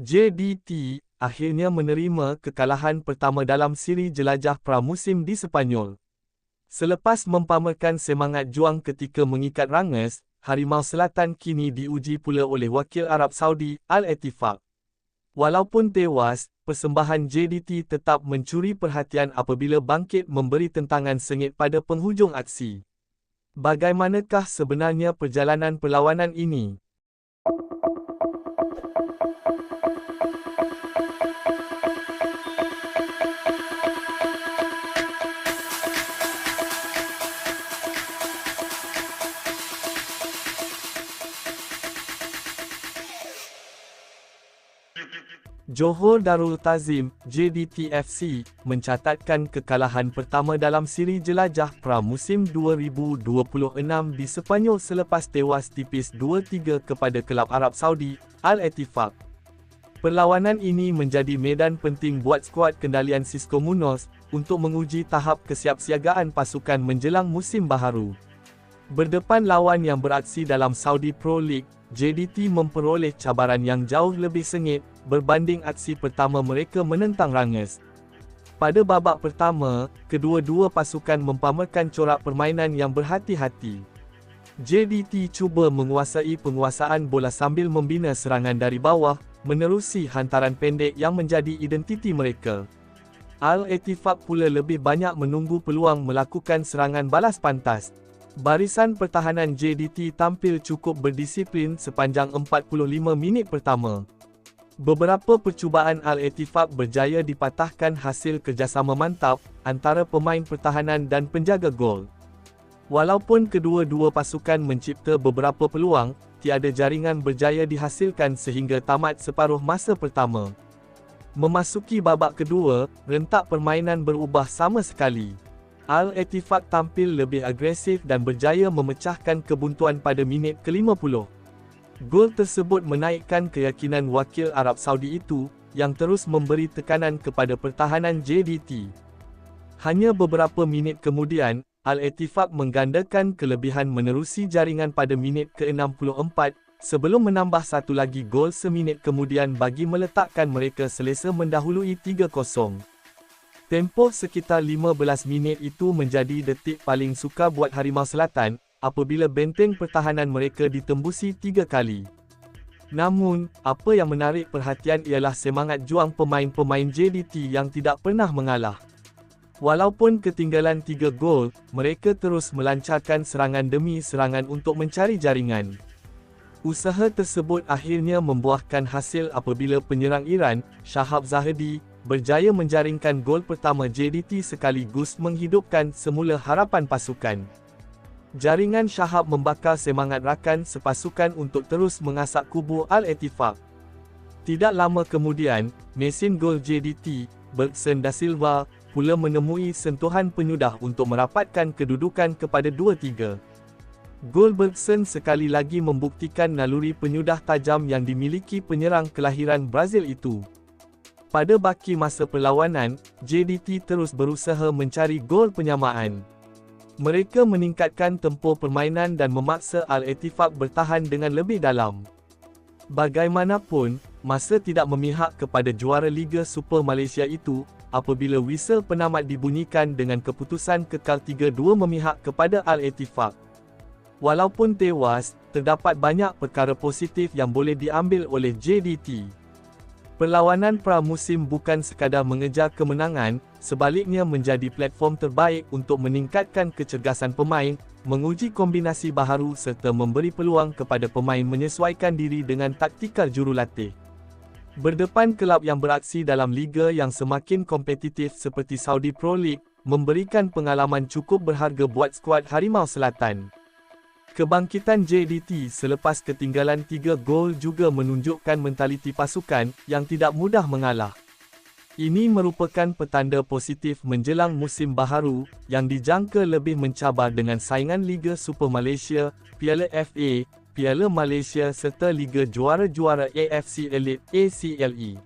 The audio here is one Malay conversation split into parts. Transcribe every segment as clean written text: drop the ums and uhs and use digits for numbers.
JDT akhirnya menerima kekalahan pertama dalam siri jelajah pramusim di Sepanyol. Selepas mempamerkan semangat juang ketika mengikat rangas, Harimau Selatan kini diuji pula oleh wakil Arab Saudi, Al-Ettifaq. Walaupun tewas, persembahan JDT tetap mencuri perhatian apabila bangkit memberi tentangan sengit pada penghujung aksi. Bagaimanakah sebenarnya perjalanan perlawanan ini? Johor Darul Ta'zim (JDT-FC) mencatatkan kekalahan pertama dalam siri jelajah pramusim 2026 di Sepanyol selepas tewas tipis 2-3 kepada kelab Arab Saudi, Al-Ettifaq. Perlawanan ini menjadi medan penting buat skuad kendalian Xisco Munoz untuk menguji tahap kesiapsiagaan pasukan menjelang musim baharu. Berdepan lawan yang beraksi dalam Saudi Pro League, JDT memperoleh cabaran yang jauh lebih sengit berbanding aksi pertama mereka menentang rangas. Pada babak pertama, kedua-dua pasukan mempamerkan corak permainan yang berhati-hati. JDT cuba menguasai penguasaan bola sambil membina serangan dari bawah, menerusi hantaran pendek yang menjadi identiti mereka. Al-Ettifaq pula lebih banyak menunggu peluang melakukan serangan balas pantas. Barisan pertahanan JDT tampil cukup berdisiplin sepanjang 45 minit pertama. Beberapa percubaan Al-Ettifaq berjaya dipatahkan hasil kerjasama mantap antara pemain pertahanan dan penjaga gol. Walaupun kedua-dua pasukan mencipta beberapa peluang, tiada jaringan berjaya dihasilkan sehingga tamat separuh masa pertama. Memasuki babak kedua, rentak permainan berubah sama sekali. Al-Ettifaq tampil lebih agresif dan berjaya memecahkan kebuntuan pada minit ke-50. Gol tersebut menaikkan keyakinan wakil Arab Saudi itu, yang terus memberi tekanan kepada pertahanan JDT. Hanya beberapa minit kemudian, Al-Ettifaq menggandakan kelebihan menerusi jaringan pada minit ke-64, sebelum menambah satu lagi gol seminit kemudian bagi meletakkan mereka selesa mendahului 3-0. Tempoh sekitar 15 minit itu menjadi detik paling sukar buat Harimau Selatan, apabila benteng pertahanan mereka ditembusi 3 kali. Namun, apa yang menarik perhatian ialah semangat juang pemain-pemain JDT yang tidak pernah mengalah. Walaupun ketinggalan 3 gol, mereka terus melancarkan serangan demi serangan untuk mencari jaringan. Usaha tersebut akhirnya membuahkan hasil apabila penyerang Iran, Shahab Zahedi, berjaya menjaringkan gol pertama JDT sekaligus menghidupkan semula harapan pasukan. Jaringan Shahab membakar semangat rakan sepasukan untuk terus mengasak kubu Al-Ettifaq. Tidak lama kemudian, mesin gol JDT, Bergson da Silva, pula menemui sentuhan penyudah untuk merapatkan kedudukan kepada 2-3. Gol Bergson sekali lagi membuktikan naluri penyudah tajam yang dimiliki penyerang kelahiran Brazil itu. Pada baki masa perlawanan, JDT terus berusaha mencari gol penyamaan. Mereka meningkatkan tempoh permainan dan memaksa Al-Ettifaq bertahan dengan lebih dalam. Bagaimanapun, masa tidak memihak kepada juara Liga Super Malaysia itu, apabila whistle penamat dibunyikan dengan keputusan kekal 3-2 memihak kepada Al-Ettifaq. Walaupun tewas, terdapat banyak perkara positif yang boleh diambil oleh JDT. Perlawanan pramusim bukan sekadar mengejar kemenangan, sebaliknya menjadi platform terbaik untuk meningkatkan kecergasan pemain, menguji kombinasi baharu serta memberi peluang kepada pemain menyesuaikan diri dengan taktikal jurulatih. Berdepan kelab yang beraksi dalam liga yang semakin kompetitif seperti Saudi Pro League, memberikan pengalaman cukup berharga buat skuad Harimau Selatan. Kebangkitan JDT selepas ketinggalan 3 gol juga menunjukkan mentaliti pasukan yang tidak mudah mengalah. Ini merupakan petanda positif menjelang musim baharu yang dijangka lebih mencabar dengan saingan Liga Super Malaysia, Piala FA, Piala Malaysia serta Liga Juara-Juara AFC Elite (ACLE).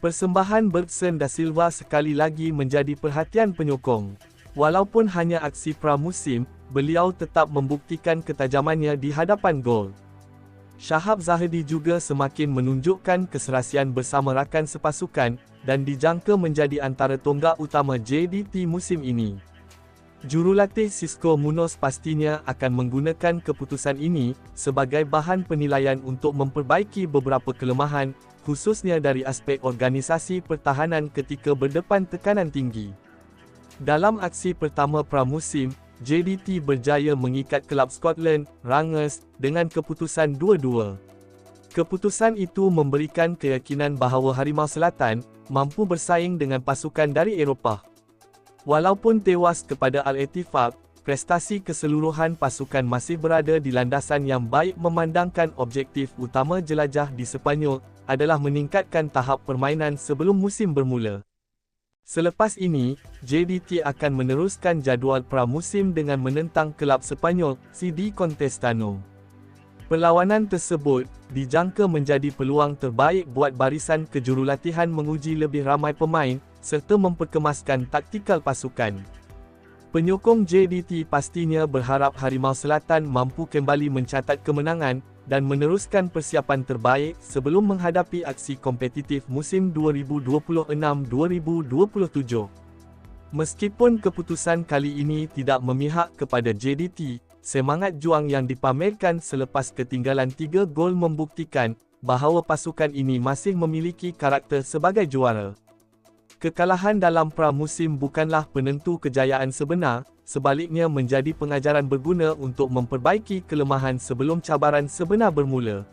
Persembahan Bergson da Silva sekali lagi menjadi perhatian penyokong. Walaupun hanya aksi pramusim, beliau tetap membuktikan ketajamannya di hadapan gol. Shahab Zahedi juga semakin menunjukkan keserasian bersama rakan sepasukan dan dijangka menjadi antara tonggak utama JDT musim ini. Jurulatih Xisco Munoz pastinya akan menggunakan keputusan ini sebagai bahan penilaian untuk memperbaiki beberapa kelemahan, khususnya dari aspek organisasi pertahanan ketika berdepan tekanan tinggi. Dalam aksi pertama pramusim, JDT berjaya mengikat kelab Scotland, Rangers, dengan keputusan 2-2. Keputusan itu memberikan keyakinan bahawa Harimau Selatan mampu bersaing dengan pasukan dari Eropah. Walaupun tewas kepada Al-Ettifaq, prestasi keseluruhan pasukan masih berada di landasan yang baik memandangkan objektif utama jelajah di Sepanyol adalah meningkatkan tahap permainan sebelum musim bermula. Selepas ini, JDT akan meneruskan jadual pramusim dengan menentang kelab Sepanyol, CD Contestano. Perlawanan tersebut dijangka menjadi peluang terbaik buat barisan kejurulatihan menguji lebih ramai pemain serta memperkemaskan taktikal pasukan. Penyokong JDT pastinya berharap Harimau Selatan mampu kembali mencatat kemenangan dan meneruskan persiapan terbaik sebelum menghadapi aksi kompetitif musim 2026-2027. Meskipun keputusan kali ini tidak memihak kepada JDT, semangat juang yang dipamerkan selepas ketinggalan 3 gol membuktikan bahawa pasukan ini masih memiliki karakter sebagai juara. Kekalahan dalam pramusim bukanlah penentu kejayaan sebenar, sebaliknya menjadi pengajaran berguna untuk memperbaiki kelemahan sebelum cabaran sebenar bermula.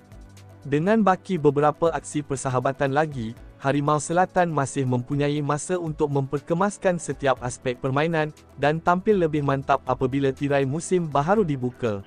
Dengan baki beberapa aksi persahabatan lagi, Harimau Selatan masih mempunyai masa untuk memperkemaskan setiap aspek permainan dan tampil lebih mantap apabila tirai musim baharu dibuka.